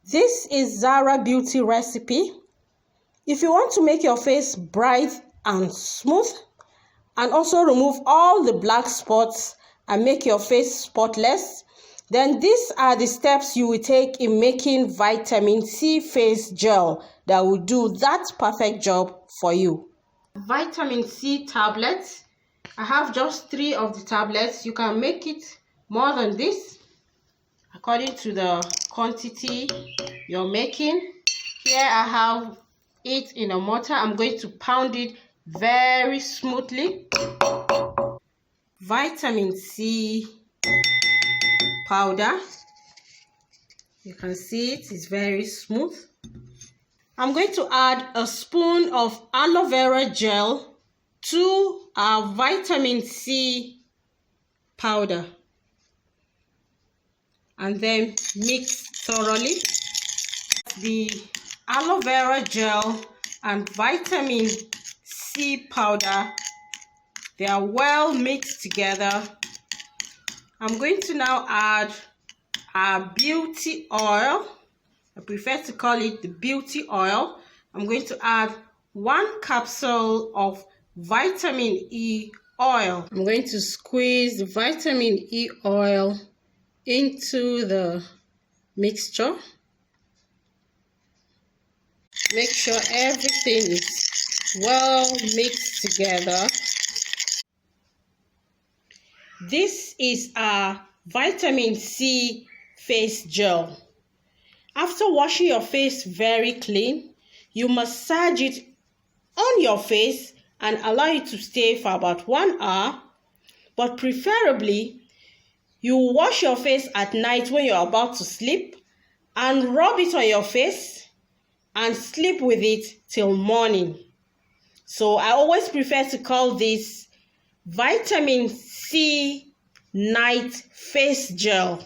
This is Zara Beauty recipe. If you want to make your face bright and smooth and also remove all the black spots and make your face spotless, then these are the steps you will take in making vitamin C face gel that will do that perfect job for you. Vitamin C tablets. I have just 3 of the tablets. You can make it more than this according to the quantity you're making. Here I have it in a mortar. I'm going to pound it very smoothly. Vitamin C powder. You can see it's very smooth. I'm going to add a spoon of aloe vera gel to our vitamin C powder and then mix thoroughly. The aloe vera gel and vitamin C powder, they are well mixed together. I'm going to now add our beauty oil. I prefer to call it the beauty oil. I'm going to add 1 capsule of vitamin E oil. I'm going to squeeze the vitamin E oil into the mixture. Make sure everything is well mixed together. This is our vitamin C face gel. After washing your face very clean, you massage it on your face and allow it to stay for about 1 hour. But preferably, you wash your face at night when you're about to sleep and rub it on your face and sleep with it till morning. So I always prefer to call this vitamin C night face gel.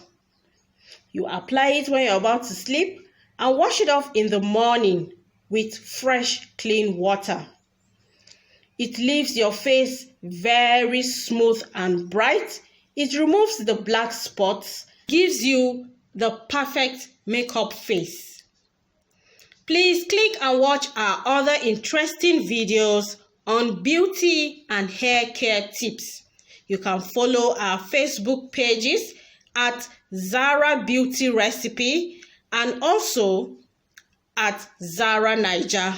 You apply it when you're about to sleep and wash it off in the morning with fresh, clean water. It leaves your face very smooth and bright. It removes the black spots, gives you the perfect makeup face. Please click and watch our other interesting videos on beauty and hair care tips. You can follow our Facebook pages at Zara Beauty Recipe and also at Zara Niger.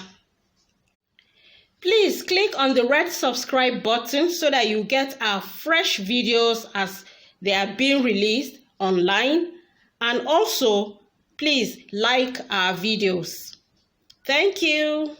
Please click on the red subscribe button so that you get our fresh videos as they are being released online, and also please like our videos. Thank you.